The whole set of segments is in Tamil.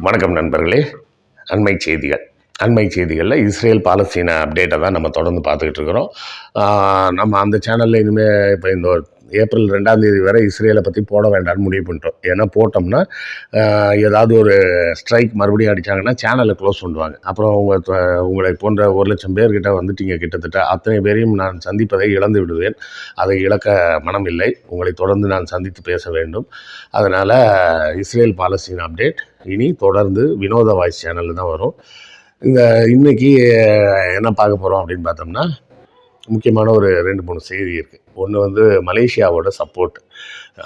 வணக்கம் நண்பர்களே. அண்மை செய்திகளில் இஸ்ரேல் பாலஸ்தீன அப்டேட்டை தான் நம்ம தொடர்ந்து பார்த்துக்கிட்டு இருக்கிறோம். நம்ம அந்த சேனலில் இனிமேல் இப்போ இந்த ஏப்ரல் 2ஆம் தேதி வரை இஸ்ரேலை பற்றி போட வேண்டாம்னு முடிவு பண்ணிட்டோம். ஏன்னா போட்டோம்னா ஏதாவது ஒரு ஸ்ட்ரைக் மறுபடியும் அடித்தாங்கன்னா சேனலை க்ளோஸ் பண்ணுவாங்க. அப்புறம் உங்களை போன்ற 1,00,000 பேர்கிட்ட வந்துட்டீங்க. கிட்டத்தட்ட அத்தனை பேரையும் நான் சந்திப்பதை இழந்து விடுவேன். அதை இழக்க மனமில்லை. உங்களை தொடர்ந்து நான் சந்தித்து பேச வேண்டும். அதனால் இஸ்ரேல் பாலஸ்தீன அப்டேட் இனி தொடர்ந்து வினோத வாய்ஸ் சேனலில் தான் வரும். இன்னைக்கு என்ன பார்க்க போகிறோம் அப்படின்னு பார்த்தோம்னா, முக்கியமான ஒரு 2-3 செய்தி இருக்குது. ஒன்று மலேசியாவோட சப்போர்ட்,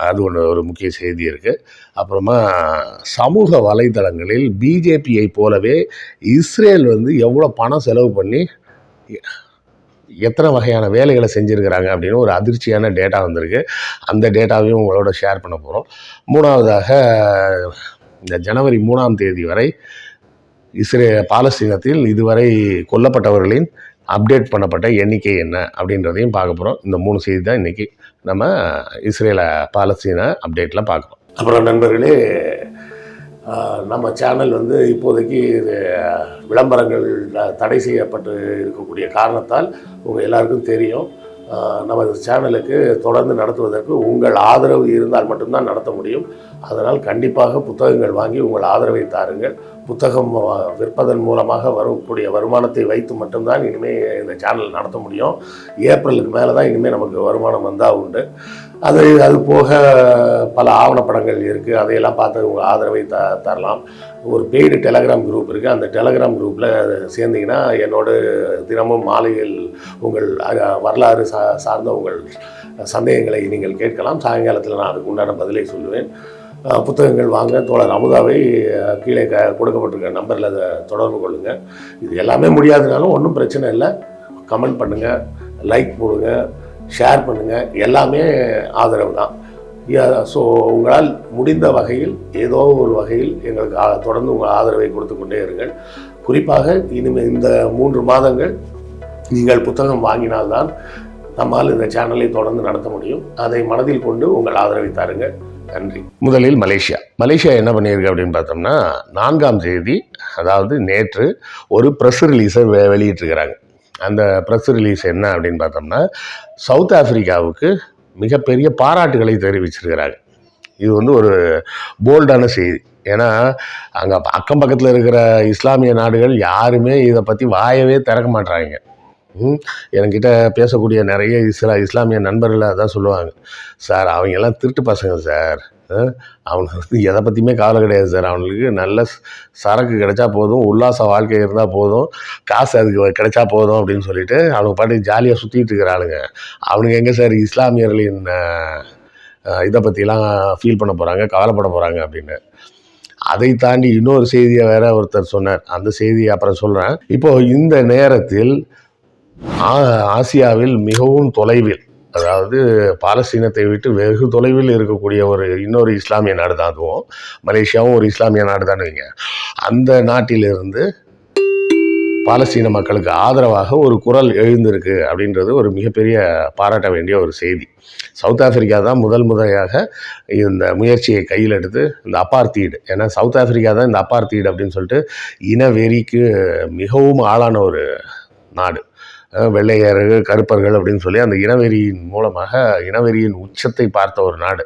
அது ஒரு முக்கிய செய்தி இருக்குது. அப்புறமா சமூக வலைதளங்களில் பிஜேபியை போலவே இஸ்ரேல் எவ்வளோ பணம் செலவு பண்ணி எத்தனை வகையான வேலைகளை செஞ்சுருக்கிறாங்க அப்படின்னு ஒரு அதிர்ச்சியான டேட்டா வந்திருக்கு. அந்த டேட்டாவையும் உங்களோட ஷேர் பண்ண போகிறோம். மூணாவதாக, இந்த ஜனவரி 3ஆம் தேதி வரை பாலஸ்தீனத்தில் இதுவரை கொல்லப்பட்டவர்களின் அப்டேட் பண்ணப்பட்ட எண்ணிக்கை என்ன அப்படின்றதையும் பார்க்க போகிறோம். இந்த 3 செய்தி தான் இன்றைக்கி நம்ம இஸ்ரேல பாலஸ்தீன அப்டேட்டில் பார்க்குறோம். அப்புறம் நண்பர்களே, நம்ம சேனல் இப்போதைக்கு விளம்பரங்கள் தடை செய்யப்பட்டு இருக்கக்கூடிய காரணத்தால் உங்கள் எல்லாருக்கும் தெரியும், நமது சேனலுக்கு தொடர்ந்து நடத்துவதற்கு உங்கள் ஆதரவு இருந்தால் மட்டும்தான் நடத்த முடியும். அதனால் கண்டிப்பாக புத்தகங்கள் வாங்கி உங்கள் ஆதரவை தாருங்கள். புத்தகம் விற்பதன் மூலமாக வரக்கூடிய வருமானத்தை வைத்து மட்டும்தான் இனிமேல் இந்த சேனல் நடத்த முடியும். ஏப்ரலுக்கு மேலே தான் இனிமேல் நமக்கு வருமானம் வந்தால் உண்டு. அது போக பல ஆவணப்படங்கள் இருக்குது. அதையெல்லாம் பார்த்து உங்கள் ஆதரவை தரலாம். ஒரு பெய்டு டெலகிராம் குரூப் இருக்குது. அந்த டெலகிராம் குரூப்பில் சேர்ந்தீங்கன்னா என்னோட தினமும் மாலையில் உங்கள் வரலாறு சார்ந்த உங்கள் சந்தேகங்களை நீங்கள் கேட்கலாம். சாயங்காலத்தில் நான் அதுக்கு உண்டான பதிலை சொல்லுவேன். புத்தகங்கள் வாங்க. தோழர் அமுதாவை கீழே கொடுக்கப்பட்டிருக்க நம்பரில் அதை தொடர்பு கொள்ளுங்கள். இது எல்லாமே முடியாதுனாலும் ஒன்றும் பிரச்சனை இல்லை. கமெண்ட் பண்ணுங்கள், லைக் போடுங்க, ஷேர் பண்ணுங்கள். எல்லாமே ஆதரவு தான். ஸோ உங்களால் முடிந்த வகையில் ஏதோ ஒரு வகையில் எங்களுக்கு தொடர்ந்து உங்கள் ஆதரவை கொடுத்து கொண்டே இருங்கள். குறிப்பாக இனிமேல் இந்த 3 மாதங்கள் நீங்கள் புத்தகம் வாங்கினால்தான் நம்மால் இந்த சேனலை தொடர்ந்து நடத்த முடியும். அதை மனதில் கொண்டு உங்கள் ஆதரவை தாருங்கள். நன்றி. முதலில் மலேசியா என்ன பண்ணியிருக்கு அப்படின்னு பார்த்தோம்னா, 4ஆம் தேதி, அதாவது நேற்று ஒரு ப்ரெஸ் ரிலீஸை வெளியிட்டிருக்கிறாங்க. அந்த ப்ரெஸ் ரிலீஸ் என்ன அப்படின்னு பார்த்தோம்னா, சவுத் ஆப்பிரிக்காவுக்கு மிகப்பெரிய பாராட்டுகளை தெரிவிச்சிருக்கிறாங்க. இது ஒரு போல்டான செய்தி. ஏன்னா அங்கே அக்கம் பக்கத்தில் இருக்கிற இஸ்லாமிய நாடுகள் யாருமே இதை பற்றி வாயவே திறக்க மாட்டாங்க. என்கிட்ட பேசக்கூடிய நிறைய இஸ்லாமிய நண்பர்கள் அதான் சொல்லுவாங்க, சார் அவங்கெல்லாம் திருட்டு பசங்க சார், அவனுக்கு எதை பற்றியுமே கவலை கிடையாது சார், அவனுக்கு நல்ல சரக்கு கிடைச்சா போதும், உல்லாச வாழ்க்கை இருந்தால் போதும், காசு அதுக்கு கிடைச்சா போதும் அப்படின்னு சொல்லிட்டு அவனுக்கு பாட்டு ஜாலியாக சுற்றிட்டு இருக்கிறாளுங்க. அவனுக்கு எங்கே சார் இஸ்லாமியர்களின் இதை பற்றிலாம் ஃபீல் பண்ண போகிறாங்க, கவலைப்பட போகிறாங்க அப்படின்னு. அதை தாண்டி இன்னொரு செய்தியை வேற ஒருத்தர் சொன்னார். அந்த செய்தியை அப்புறம் சொல்கிறேன். இப்போது இந்த நேரத்தில் ஆசியாவில் மிகவும் தொலைவில், அதாவது பாலஸ்தீனத்தை விட்டு வெகு தொலைவில் இருக்கக்கூடிய இன்னொரு இஸ்லாமிய நாடு தான், அதுவும் மலேசியாவும் ஒரு இஸ்லாமிய நாடு தானே வைங்க. அந்த நாட்டிலிருந்து பாலஸ்தீன மக்களுக்கு ஆதரவாக ஒரு குரல் எழுந்திருக்கு அப்படின்றது ஒரு மிகப்பெரிய பாராட்ட வேண்டிய ஒரு செய்தி. சவுத் ஆப்பிரிக்கா தான் முறையாக இந்த முயற்சியை கையில் எடுத்து இந்த அப்பார்த்தீடு, ஏன்னா சவுத் ஆப்பிரிக்கா தான் இந்த அப்பார்த்தீடு அப்படின்னு சொல்லிட்டு இனவெறிக்கு மிகவும் ஆளான ஒரு நாடு. வெள்ளையர்கள், கருப்பர்கள் அப்படின்னு சொல்லி அந்த இனவெறியின் மூலமாக இனவெறியின் உச்சத்தை பார்த்த ஒரு நாடு.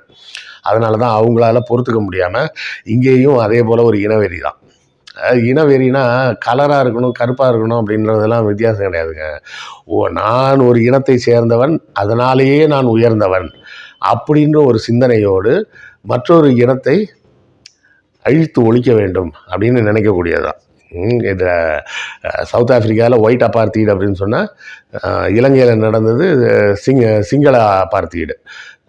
அதனால தான் அவங்களால பொறுத்துக்க முடியாமல் இங்கேயும் அதே போல் ஒரு இனவெறி தான். இனவெறினா கலராக இருக்கணும், கருப்பாக இருக்கணும் அப்படின்றதெல்லாம் வித்தியாசம் கிடையாதுங்க. நான் ஒரு இனத்தை சேர்ந்தவன், அதனாலேயே நான் உயர்ந்தவன் அப்படின்ற ஒரு சிந்தனையோடு மற்றொரு இனத்தை அழித்து ஒழிக்க வேண்டும் அப்படின்னு நினைக்கக்கூடியதுதான். இதில் சவுத் ஆப்பிரிக்காவில் ஒயிட் அப்பார்த்தீடு அப்படின்னு சொன்னால், இலங்கையில் நடந்தது சிங்கள அப்பார்த்தீடு.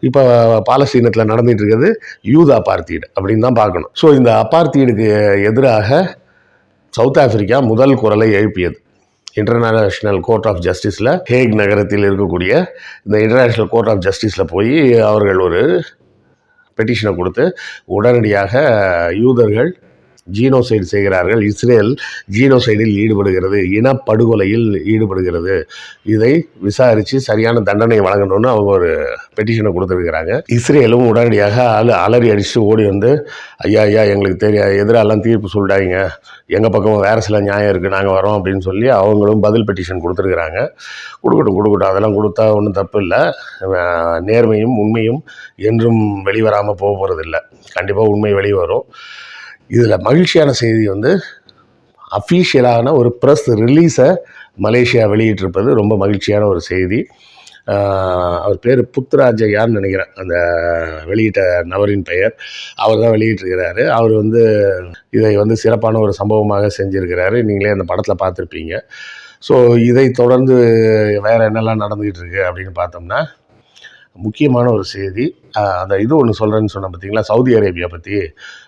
இப்போ பாலஸ்தீனத்தில் நடந்துகிட்டு இருக்கிறது யூத அப்பார்த்தீடு அப்படின்னு தான் பார்க்கணும். ஸோ இந்த அப்பார்த்தீடுக்கு எதிராக சவுத் ஆப்பிரிக்கா முதல் குரலை எழுப்பியது. இன்டர்நேஷ்னல் கோர்ட் ஆஃப் ஜஸ்டிஸில், ஹேக் நகரத்தில் இருக்கக்கூடிய இந்த இன்டர்நேஷ்னல் கோர்ட் ஆஃப் ஜஸ்டிஸில் போய் அவர்கள் ஒரு பெட்டிஷனை கொடுத்து உடனடியாக யூதர்கள் ஜீனோசைடு செய்கிறார்கள். இஸ்ரேல் ஜீனோசைடில் ஈடுபடுகிறது, இனப்படுகொலையில் ஈடுபடுகிறது. இதை விசாரித்து சரியான தண்டனை வழங்கணும்னு அவங்க ஒரு பெட்டிஷனை கொடுத்துருக்கிறாங்க. இஸ்ரேலும் உடனடியாக அலறி அடித்து ஓடி வந்து, ஐயா எங்களுக்கு தெரியாது, எதிரெல்லாம் தீர்ப்பு சொல்லிட்டாங்க, எங்கள் பக்கம் வேறு சில நியாயம் இருக்குது, நாங்கள் வரோம் அப்படின்னு சொல்லி அவங்களும் பதில் பெட்டிஷன் கொடுத்துருக்குறாங்க. கொடுக்கட்டும், அதெல்லாம் கொடுத்தா ஒன்றும் தப்பு இல்லை. நேர்மையும் உண்மையும் என்றும் வெளிவராமல் போகிறதில்லை. கண்டிப்பாக உண்மை வெளிவரும். இதில் மகிழ்ச்சியான செய்தி வந்து அஃபீஷியலான ஒரு ப்ரெஸ் ரிலீஸை மலேசியா வெளியிட்டிருப்பது ரொம்ப மகிழ்ச்சியான ஒரு செய்தி. அவர் பேர் புத்ராஜையான்னு நினைக்கிறேன், அந்த வெளியிட்ட நபரின் பெயர். அவர் தான் வெளியிட்டிருக்கிறாரு. அவர் வந்து இதை வந்து சிறப்பான ஒரு சம்பவமாக செஞ்சுருக்கிறாரு. நீங்களே அந்த படத்தில் பார்த்துருப்பீங்க. ஸோ இதை தொடர்ந்து வேறு என்னெல்லாம் நடந்துக்கிட்டு இருக்கு அப்படின்னு பார்த்தோம்னா, முக்கியமான ஒரு செய்தி. அந்த இது ஒன்று சொல்கிறேன்னு சொன்னேன் பார்த்தீங்களா, சவுதி அரேபியா பற்றி.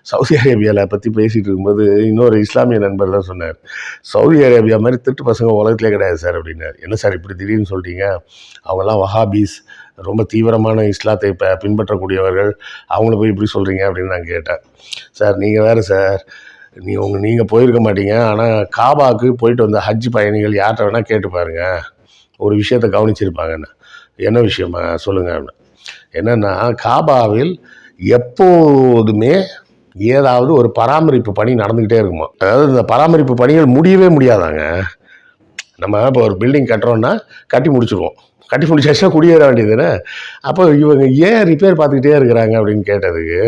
சவுதி அரேபியாவில் பற்றி பேசிகிட்டு இருக்கும்போது இன்னொரு இஸ்லாமிய நண்பர் தான் சொன்னார், சவுதி அரேபியா மாதிரி திருட்டு பசங்க உலகத்திலே கிடையாது சார் அப்படின்னார். என்ன சார் இப்படி திடீர்னு சொல்லிட்டீங்க, அவங்கெல்லாம் வஹாபீஸ், ரொம்ப தீவிரமான இஸ்லாத்தை பின்பற்றக்கூடியவர்கள், அவங்கள போய் இப்படி சொல்கிறீங்க அப்படின்னு நான் கேட்டேன். சார் நீங்கள் வேறு சார், நீங்கள் போயிருக்க மாட்டீங்க, ஆனால் காபாவுக்கு போயிட்டு வந்த ஹஜ் பயணிகள் யார்கிட்ட வேணால் கேட்டு பாருங்கள், ஒரு விஷயத்தை கவனிச்சிருப்பாங்கன்னு. என்ன விஷயமா சொல்லுங்கள். என்னென்னா, காபாவில் எப்போதுமே ஏதாவது ஒரு பராமரிப்பு பணி நடந்துக்கிட்டே இருக்குமா. அதாவது இந்த பராமரிப்பு பணிகள் முடியவே முடியாதாங்க. நம்ம இப்போ ஒரு பில்டிங் கட்டுறோன்னா கட்டி முடிச்சுருவோம், கட்டி முடிச்சாச்சுன்னா குடியேற வேண்டியதுன்னு. அப்போ இவங்க ஏன் ரிப்பேர் பார்த்துக்கிட்டே இருக்கிறாங்க அப்படின்னு கேட்டதுக்கு,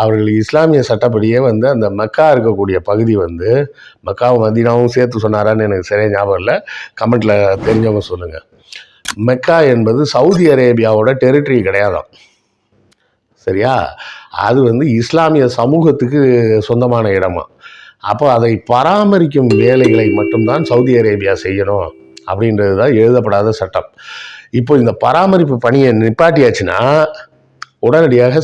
அவர்கள் இஸ்லாமிய சட்டப்படியே வந்து அந்த மக்கா இருக்கக்கூடிய பகுதி வந்து, மக்காவும் மதீனாவும் சேர்த்து சொன்னாரான்னு எனக்கு சரியாக ஞாபகம் இல்லை, கமெண்ட்டில் தெரிஞ்சவங்க சொல்லுங்கள். மெக்கா என்பது சவுதி அரேபியாவோட டெரிட்டரி கிடையாதான், சரியா? அது வந்து இஸ்லாமிய சமூகத்துக்கு சொந்தமான இடமா. அப்போ அதை பராமரிக்கும் வேலைகளை மட்டும்தான் சவுதி அரேபியா செய்யணும் அப்படின்றது தான் எழுதப்படாத சட்டம். இப்போ இந்த பராமரிப்பு பணியை நிப்பாட்டியாச்சுன்னா உடனடியாக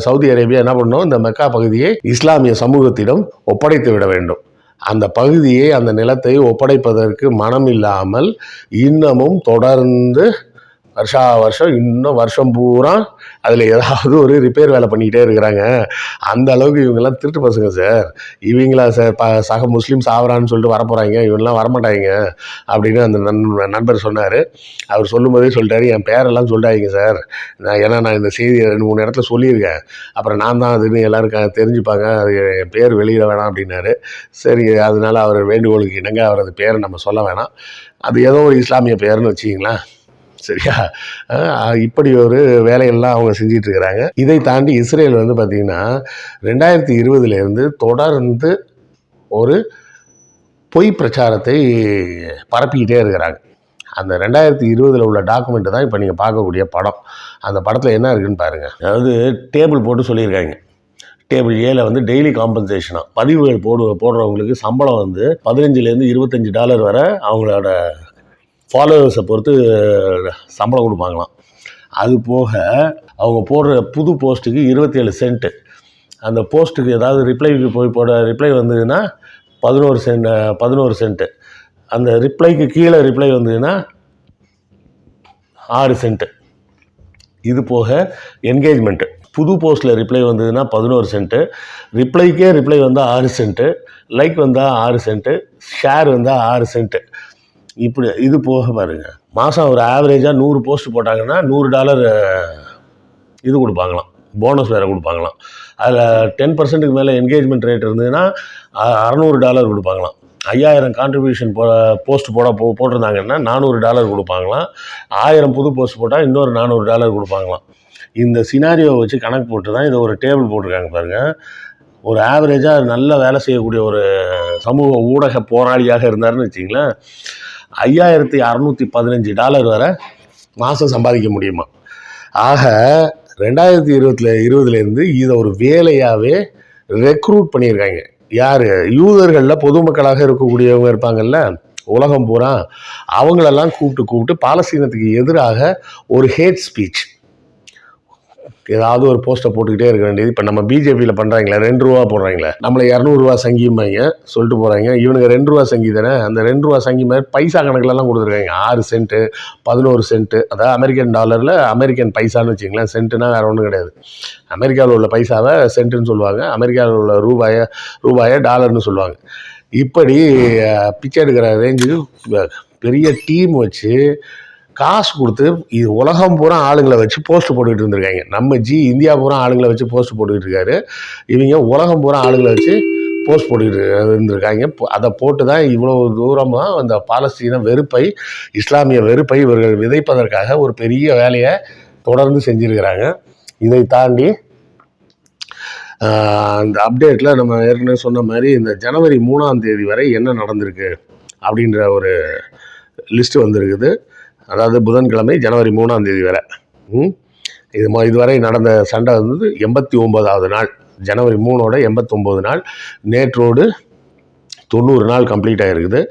சவுதி அரேபியா என்ன பண்ணணும், இந்த மெக்கா பகுதியை இஸ்லாமிய சமூகத்திடம் ஒப்படைத்து விட வேண்டும். அந்த பகுதியை, அந்த நிலத்தை ஒப்படைப்பதற்கு மனம் இல்லாமல் இன்னமும் தொடர்ந்து வருஷம் இன்னும் வருஷம் பூரா அதில் ஏதாவது ஒரு ரிப்பேர் வேலை பண்ணிக்கிட்டே இருக்கிறாங்க. அந்த அளவுக்கு இவங்கெல்லாம் திருட்டு பசங்க சார். இவங்களா சார் சக முஸ்லீம் சாவரான்னு சொல்லிட்டு வரப்போகிறாங்க, இவங்கெல்லாம் வரமாட்டாங்க அப்படின்னு அந்த நண்பர் சொன்னார். அவர் சொல்லும் போதே சொல்லிட்டாரு, என் பேரெல்லாம் சொல்லிட்டாங்க சார், நான் இந்த செய்தி 2-3 இடத்துல சொல்லியிருக்கேன், அப்புறம் நான் தான் அதுன்னு எல்லோரும் தெரிஞ்சுப்பாங்க, அது என் பேர் வெளியிட வேணாம் அப்படின்னாரு. சரி, அதனால அவர் வேண்டுகோளுக்கு இணங்க அவரது பேரை நம்ம சொல்ல வேணாம், அது ஏதோ ஒரு இஸ்லாமிய பேர்னு வச்சிங்களேன், சரியா? இப்படி ஒரு வேலைகள்லாம் அவங்க செஞ்சிட்ருக்கிறாங்க. இதை தாண்டி இஸ்ரேல் வந்து பார்த்திங்கன்னா 2020 தொடர்ந்து ஒரு பொய் பிரச்சாரத்தை பரப்பிக்கிட்டே இருக்கிறாங்க. அந்த 2020 உள்ள டாக்குமெண்ட்டு தான் இப்போ நீங்கள் பார்க்கக்கூடிய படம். அந்த படத்தில் என்ன இருக்குதுன்னு பாருங்கள். அதாவது டேபிள் போட்டு சொல்லியிருக்காங்க, டேபிள் ஏல வந்து டெய்லி காம்பன்சேஷனாக பதிவுகள் போடுறவங்களுக்கு சம்பளம் வந்து $15-25 வரை அவங்களோட ஃபாலோவர்ஸை பொறுத்து சம்பளம் கொடுப்பாங்களாம். அது போக அவங்க போடுற புது போஸ்ட்டுக்கு 27 சென்ட்டு, அந்த போஸ்ட்டுக்கு ஏதாவது ரிப்ளைக்கு ரிப்ளை வந்ததுன்னா 11 சென்ட்டு, அந்த ரிப்ளைக்கு கீழே ரிப்ளை வந்ததுன்னா 6 சென்ட்டு. இது போக என்கேஜ்மெண்ட்டு, புது போஸ்ட்டில் ரிப்ளை வந்ததுன்னா 11 சென்ட்டு, ரிப்ளைக்கே ரிப்ளை வந்தால் 6 சென்ட்டு, லைக் வந்தால் 6 சென்ட்டு, ஷேர் வந்தால் 6 சென்ட்டு. இப்படி இது போக பாருங்கள், மாதம் ஒரு ஆவரேஜாக 100 போஸ்ட் போட்டாங்கன்னா $100 இது கொடுப்பாங்களாம், போனஸ் வேறு கொடுப்பாங்களாம். அதில் 10% மேலே என்கேஜ்மெண்ட் ரேட் இருந்ததுன்னா $600 கொடுப்பாங்களாம். 5000 கான்ட்ரிபியூஷன் போஸ்ட் போட்டிருந்தாங்கன்னா $400 கொடுப்பாங்களாம். 1000 புது போஸ்ட் போட்டால் இன்னொரு $400 கொடுப்பாங்களாம். இந்த சினாரியோவை வச்சு கணக்கு போட்டு தான் இதை ஒரு டேபிள் போட்டிருக்காங்க பாருங்கள். ஒரு ஆவரேஜாக நல்ல வேலை செய்யக்கூடிய ஒரு சமூக ஊடக போராளியாக இருந்தாருன்னு வச்சிங்களேன், $5615 வரை மாதம் சம்பாதிக்க முடியுமா. ஆக 2020 இதை ஒரு வேலையாகவே ரெக்ரூட் பண்ணியிருக்காங்க. யார்? யூதர்களில் பொதுமக்களாக இருக்கக்கூடியவங்க இருப்பாங்கல்ல, உலகம் பூரா, அவங்களெல்லாம் கூப்பிட்டு பாலஸ்தீனத்துக்கு எதிராக ஒரு ஹேட் ஸ்பீச், ஏதாவது ஒரு போஸ்ட்டை போட்டுக்கிட்டே இருக்க வேண்டியது. இப்போ நம்ம பிஜேபியில் பண்ணுறாங்களே, 2 ரூபா போடுறாங்களே, நம்மளை 200 சங்கிம்பாங்க சொல்லிட்டு போகிறாங்க. இவனுங்க 2 ரூபா சங்கி தானே. அந்த 2 ரூபா சங்கி மாதிரி பைசா கணக்கிலலாம் கொடுத்துருக்காங்க. 6 சென்ட்டு, 11 சென்ட்டு, அதாவது அமெரிக்கன் டாலரில் அமெரிக்கன் பைசான்னு வச்சுங்களேன். சென்ட்டுனா வேறு ஒன்றும் கிடையாது. அமெரிக்காவில் உள்ள பைசாவை சென்ட்டுன்னு சொல்லுவாங்க, அமெரிக்காவில் உள்ள ரூபாயை டாலர்னு சொல்லுவாங்க. இப்படி பிச்சை எடுக்கிற ரேஞ்சுக்கு பெரிய டீம் வச்சு காசு கொடுத்து இது உலகம் பூரா ஆளுங்களை வச்சு போஸ்ட் போட்டுக்கிட்டு இருந்திருக்காங்க. நம்ம இந்தியா பூரா ஆளுங்களை வச்சு போஸ்ட் போட்டுக்கிட்டு இருக்காரு. இவங்க உலகம் பூரா ஆளுங்களை வச்சு போஸ்ட் போட்டுக்கிட்டு இருந்திருக்காங்க. அதை போட்டு தான் இவ்வளோ தூரமாக அந்த பாலஸ்தீன வெறுப்பை, இஸ்லாமிய வெறுப்பை இவர்கள் விதைப்பதற்காக ஒரு பெரிய வேலையை தொடர்ந்து செஞ்சுருக்கிறாங்க. இதை தாண்டி அந்த அப்டேட்டில் நம்ம ஏற்கனவே சொன்ன மாதிரி இந்த ஜனவரி 3ஆம் தேதி வரை என்ன நடந்திருக்கு அப்படின்ற ஒரு லிஸ்ட்டு வந்திருக்குது. அதாவது புதன்கிழமை ஜனவரி 3ஆம் தேதி வரை இதுவரை நடந்த சண்டை வந்து 89வது நாள். ஜனவரி 3ஓட 89 நாள். நேற்றோடு 90 நாள் கம்ப்ளீட் ஆகிருக்குது.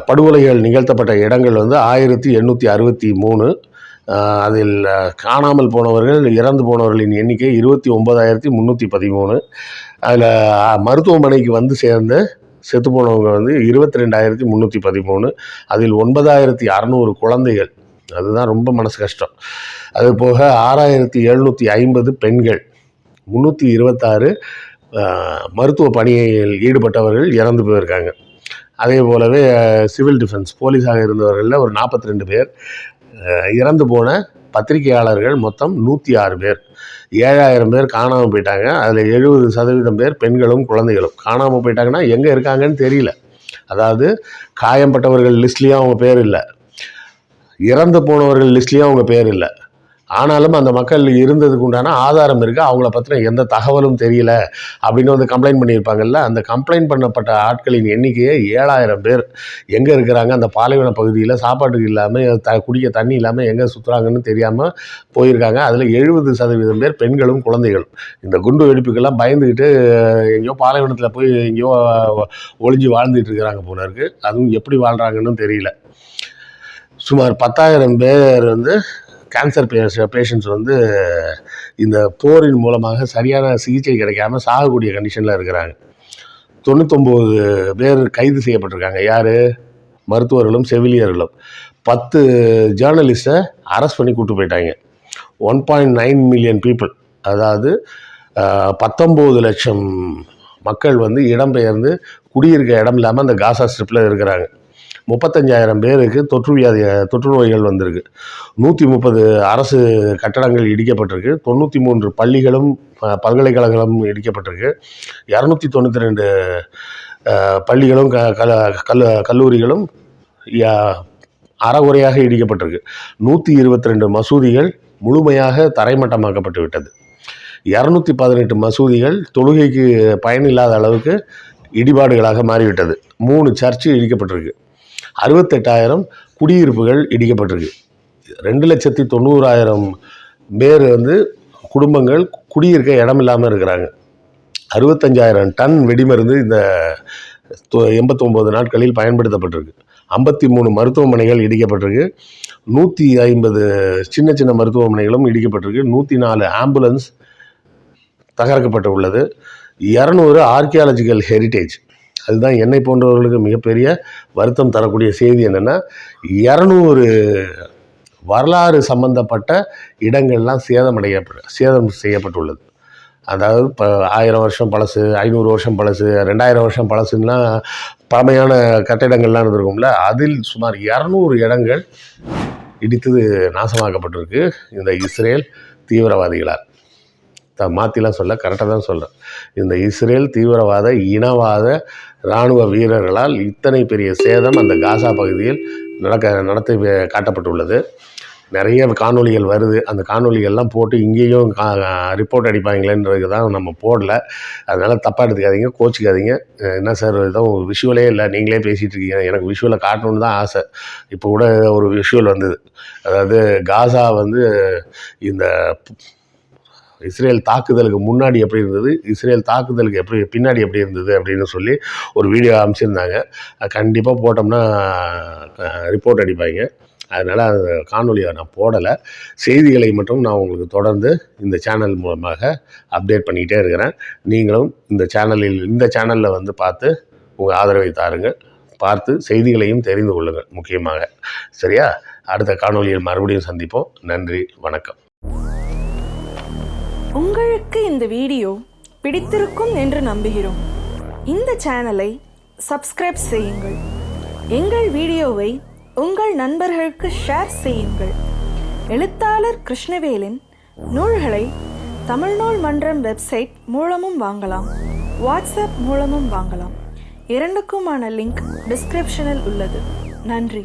படுகொலைகள் நிகழ்த்தப்பட்ட இடங்கள் வந்து 1863. அதில் காணாமல் போனவர்கள், இறந்து போனவர்களின் எண்ணிக்கை 29,313. அதில் மருத்துவமனைக்கு வந்து சேர்ந்த செத்து போனவங்க வந்து 22,313. அதில் 9,600 குழந்தைகள். அதுதான் ரொம்ப மனசு கஷ்டம். அது போக 6,750 பெண்கள், 326 மருத்துவ பணியில் ஈடுபட்டவர்கள் இறந்து போயிருக்காங்க. அதே போலவே சிவில் டிஃபென்ஸ் போலீஸாக இருந்தவர்களில் ஒரு 42 பேர். இறந்து போன பத்திரிகையாளர்கள் மொத்தம் 106 பேர். 7,000 பேர் காணாமல் போயிட்டாங்க. அதில் 70% பேர் பெண்களும் குழந்தைகளும். காணாமல் போயிட்டாங்கன்னா எங்கே இருக்காங்கன்னு தெரியல. அதாவது காயம்பட்டவர்கள் லிஸ்ட்லேயும் அவங்க பேர் இல்லை, இறந்து போனவர்கள் லிஸ்ட்லேயும் அவங்க பேர் இல்லை. ஆனாலும் அந்த மக்கள் இருந்ததுக்கு உண்டான ஆதாரம் இருக்குது. அவங்கள பற்றின எந்த தகவலும் தெரியல அப்படின்னு வந்து கம்ப்ளைண்ட் பண்ணியிருப்பாங்கல்ல. அந்த கம்ப்ளைண்ட் பண்ணப்பட்ட ஆட்களின் எண்ணிக்கையே 7,000 பேர். எங்கே இருக்கிறாங்க, அந்த பாலைவன பகுதியில் சாப்பாட்டுக்கு இல்லாமல், குடிக்க தண்ணி இல்லாமல் எங்கே சுற்றுறாங்கன்னு தெரியாமல் போயிருக்காங்க. அதில் 70% பேர் பெண்களும் குழந்தைகளும். இந்த குண்டு வெடிப்புக்கெல்லாம் பயந்துக்கிட்டு எங்கேயோ பாலைவனத்தில் போய் எங்கேயோ ஒளிஞ்சு வாழ்ந்துட்டு இருக்கிறாங்க போல இருக்குது. அதுவும் எப்படி வாழ்கிறாங்கன்னு தெரியல. சுமார் 10,000 பேர் வந்து கேன்சர் பேஷண்ட்ஸ் வந்து இந்த போரின் மூலமாக சரியான சிகிச்சை கிடைக்காம சாகக்கூடிய கண்டிஷனில் இருக்கிறாங்க. 99 பேர் கைது செய்யப்பட்டிருக்காங்க. யார்? மருத்துவர்களும் செவிலியர்களும். 10 ஜேர்னலிஸ்ட்டை அரெஸ்ட் பண்ணி கூப்பிட்டு போயிட்டாங்க. 1.9 மில்லியன் பீப்புள், அதாவது 19 லட்சம் மக்கள் வந்து இடம்பெயர்ந்து குடியிருக்க இடம் இல்லாமல் அந்த காசா ஸ்ட்ரிப்பில் இருக்கிறாங்க. 35,000 பேருக்கு தொற்று நோய்கள் வந்திருக்கு. 130 அரசு கட்டடங்கள் இடிக்கப்பட்டிருக்கு. 93 பள்ளிகளும் பல்கலைக்கழகங்களும் இடிக்கப்பட்டிருக்கு. 292 பள்ளிகளும் கல்லூரிகளும் அறகுறையாக இடிக்கப்பட்டிருக்கு. 122 மசூதிகள் முழுமையாக தரைமட்டமாக்கப்பட்டு விட்டது. 218 மசூதிகள் தொழுகைக்கு பயனில்லாத அளவுக்கு இடிபாடுகளாக மாறிவிட்டது. 3 சர்ச்சு இடிக்கப்பட்டிருக்கு. 68,000 குடியிருப்புகள் இடிக்கப்பட்டிருக்கு. 2,90,000 பேர் வந்து குடும்பங்கள் குடியிருக்க இடம் இல்லாமல் இருக்கிறாங்க. 65,000 டன் வெடிமருந்து இந்த 89 நாட்களில் பயன்படுத்தப்பட்டிருக்கு. 53 மருத்துவமனைகள் இடிக்கப்பட்டிருக்கு. 150 சின்ன சின்ன மருத்துவமனைகளும் இடிக்கப்பட்டிருக்கு. 104 ஆம்புலன்ஸ் தகர்க்கப்பட்டு உள்ளது. 200 ஆர்கியாலஜிக்கல் ஹெரிட்டேஜ். அதுதான் என்னை போன்றவர்களுக்கு மிகப்பெரிய வருத்தம் தரக்கூடிய செய்தி. என்னென்னா 200 வரலாறு சம்பந்தப்பட்ட இடங்கள்லாம் சேதம் செய்யப்பட்டுள்ளது. அதாவது இப்போ 1000 வருஷம் பழசு, 500 வருஷம் பழசு, 2000 வருஷம் பழசுன்னா பழமையான கட்டிடங்கள்லாம் இருந்திருக்கும்ல, அதில் சுமார் 200 இடங்கள் இடித்து நாசமாக்கப்பட்டிருக்கு இந்த இஸ்ரேல் தீவிரவாதிகளால். மாற்றிலாம் சொல்ல, கரெக்டாக தான் சொல்கிறேன். இந்த இஸ்ரேல் தீவிரவாத இனவாத இராணுவ வீரர்களால் இத்தனை பெரிய சேதம் அந்த காசா பகுதியில் நடத்தி காட்டப்பட்டுள்ளது. நிறைய காணொலிகள் வருது. அந்த காணொலிகள்லாம் போட்டு இங்கேயும் ரிப்போர்ட் அடிப்பாங்களேன்றது தான் நம்ம போடல. அதனால் தப்பாக எடுத்துக்காதீங்க, கோச்சிக்காதீங்க. என்ன சார் எதுவும் விஷுவலே இல்லை, நீங்களே பேசிகிட்டு இருக்கீங்க. எனக்கு விஷுவலை காட்டணுன்னு தான் ஆசை. இப்போ கூட ஒரு விஷுவல் வந்தது. அதாவது காசா வந்து இந்த இஸ்ரேல் தாக்குதலுக்கு முன்னாடி எப்படி இருந்தது, இஸ்ரேல் தாக்குதலுக்கு பின்னாடி எப்படி இருந்தது அப்படின்னு சொல்லி ஒரு வீடியோ அமைச்சிருந்தாங்க. கண்டிப்பாக போட்டோம்னா ரிப்போர்ட் அடிப்பாங்க. அதனால் அந்த காணொலியை நான் போடலை. செய்திகளை மட்டும் நான் உங்களுக்கு தொடர்ந்து இந்த சேனல் மூலமாக அப்டேட் பண்ணிக்கிட்டே இருக்கிறேன். நீங்களும் இந்த சேனலில் வந்து பார்த்து உங்கள் ஆதரவை தாருங்கள். பார்த்து செய்திகளையும் தெரிந்து கொள்ளுங்கள் முக்கியமாக. சரியா? அடுத்த காணொலியில் மறுபடியும் சந்திப்போம். நன்றி, வணக்கம். உங்களுக்கு இந்த வீடியோ பிடித்திருக்கும் என்று நம்புகிறோம். இந்த சேனலை சப்ஸ்கிரைப் செய்யுங்கள். எங்கள் வீடியோவை உங்கள் நண்பர்களுக்கு ஷேர் செய்யுங்கள். எழுத்தாளர் கிருஷ்ணவேலின் நூல்களை தமிழ்நூல் மன்றம் வெப்சைட் மூலமும் வாங்கலாம், வாட்ஸ்அப் மூலமும் வாங்கலாம். இரண்டுக்குமான லிங்க் டிஸ்கிரிப்ஷனில் உள்ளது. நன்றி.